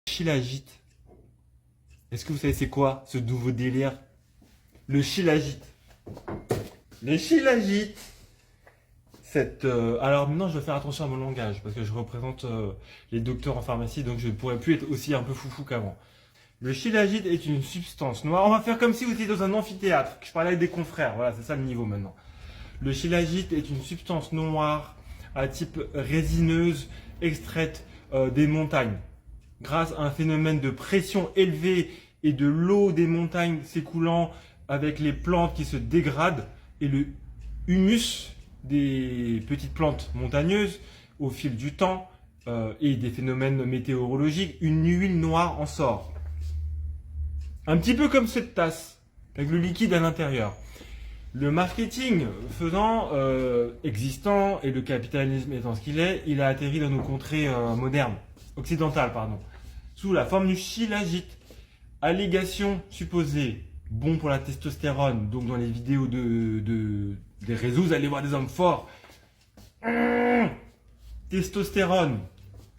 Shilajit. Est-ce que vous savez c'est quoi ce nouveau délire? Le Shilajit. Le Shilajit. Alors maintenant je vais faire attention à mon langage parce que je représente les docteurs en pharmacie, donc je ne pourrais plus être aussi un peu foufou qu'avant. Le Shilajit est une substance noire. On va faire comme si vous étiez dans un amphithéâtre, que je parlais avec des confrères. Voilà, c'est ça le niveau maintenant. Le Shilajit est une substance noire à type résineuse extraite des montagnes. Grâce à un phénomène de pression élevée et de l'eau des montagnes s'écoulant avec les plantes qui se dégradent et le humus des petites plantes montagneuses au fil du temps et des phénomènes météorologiques, une huile noire en sort. Un petit peu comme cette tasse, avec le liquide à l'intérieur. Le marketing existant et le capitalisme étant ce qu'il est, il a atterri dans nos contrées modernes, occidentales, pardon, sous la forme du Shilajit. Allégation supposée, bon pour la testostérone, donc dans les vidéos des réseaux, vous allez voir des hommes forts. Testostérone,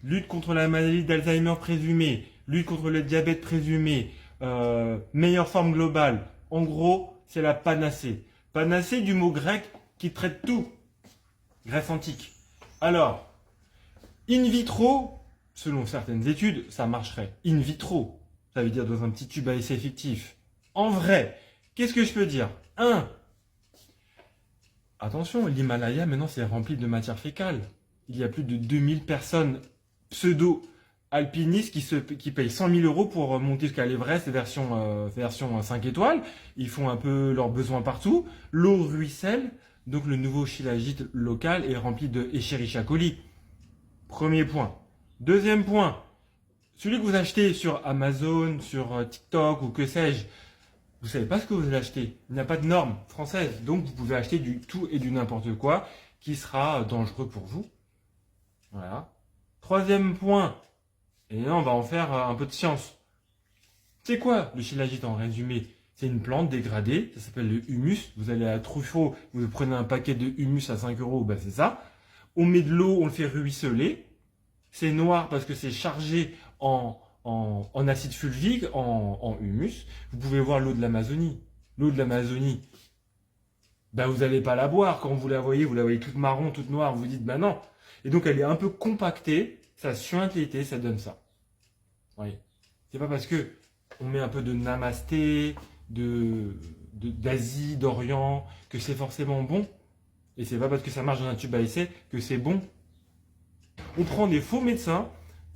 lutte contre la maladie d'Alzheimer présumée, lutte contre le diabète présumé, meilleure forme globale. En gros, c'est la panacée. Panacée du mot grec qui traite tout. Grèce antique. Alors, in vitro, selon certaines études, ça marcherait. In vitro, ça veut dire dans un petit tube à essai fictif. En vrai, qu'est-ce que je peux dire? Attention, l'Himalaya maintenant c'est rempli de matière fécale. Il y a plus de 2000 personnes pseudo-alpinistes qui payent 100 000 euros pour monter jusqu'à l'Everest version 5 étoiles. Ils font un peu leurs besoins partout. L'eau ruisselle, donc le nouveau Shilajit local est rempli de Escherichia coli. Premier point. Deuxième point, celui que vous achetez sur Amazon, sur TikTok ou que sais-je, vous savez pas ce que vous allez acheter. Il n'y a pas de normes françaises. Donc vous pouvez acheter du tout et du n'importe quoi qui sera dangereux pour vous. Voilà. Troisième point, et là on va en faire un peu de science. C'est quoi le Shilajit en résumé? C'est une plante dégradée, ça s'appelle le humus. Vous allez à Truffaut, vous prenez un paquet de humus à 5 euros, ben c'est ça. On met de l'eau, on le fait ruisseler. C'est noir parce que c'est chargé en acide fulvique, en humus. Vous pouvez voir l'eau de l'Amazonie. L'eau de l'Amazonie, ben vous n'allez pas la boire. Quand vous la voyez toute marron, toute noire, vous vous dites, ben non. Et donc elle est un peu compactée, ça suinte l'été, ça donne ça. Vous voyez. C'est pas parce que on met un peu de namasté, d'Asie, d'Orient, que c'est forcément bon. Et c'est pas parce que ça marche dans un tube à essai que c'est bon. On prend des faux médecins,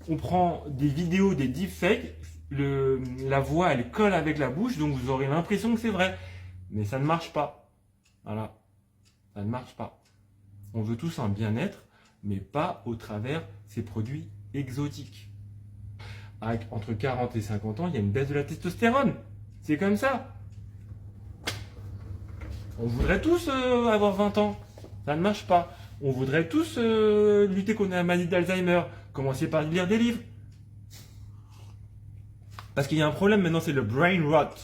on prend des vidéos, des deepfakes, la voix elle colle avec la bouche, donc vous aurez l'impression que c'est vrai. Mais ça ne marche pas. Voilà. Ça ne marche pas. On veut tous un bien-être, mais pas au travers ces produits exotiques. Entre 40 et 50 ans, il y a une baisse de la testostérone. C'est comme ça. On voudrait tous avoir 20 ans. Ça ne marche pas. On voudrait tous lutter contre la maladie d'Alzheimer. Commencer par lire des livres. Parce qu'il y a un problème maintenant, c'est le brain rot.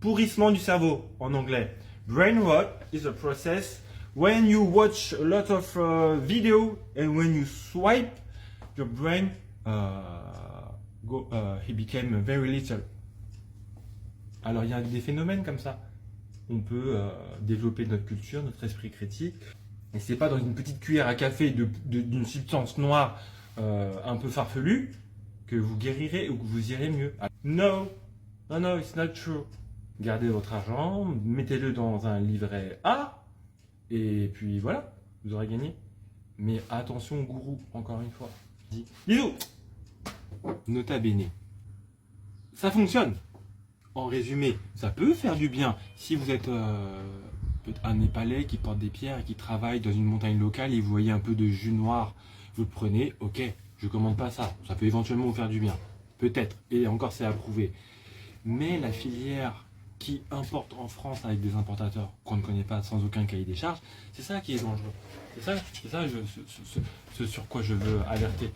Pourrissement du cerveau en anglais. Brain rot is a process when you watch a lot of video and when you swipe, your brain he became very little. Alors il y a des phénomènes comme ça. On peut développer notre culture, notre esprit critique. Et c'est pas dans une petite cuillère à café d'une substance noire un peu farfelue que vous guérirez ou que vous irez mieux. No, it's not true. Gardez votre argent, mettez-le dans un livret A, et puis voilà, vous aurez gagné. Mais attention, gourou, encore une fois. Bisous. Nota bene. Ça fonctionne. En résumé, ça peut faire du bien si vous êtes un Népalais qui porte des pierres et qui travaille dans une montagne locale et vous voyez un peu de jus noir, vous le prenez, ok, je commande pas ça, ça peut éventuellement vous faire du bien, peut-être, et encore c'est approuvé. Mais la filière qui importe en France avec des importateurs qu'on ne connaît pas sans aucun cahier des charges, c'est ça qui est dangereux. C'est ça ce sur quoi je veux alerter.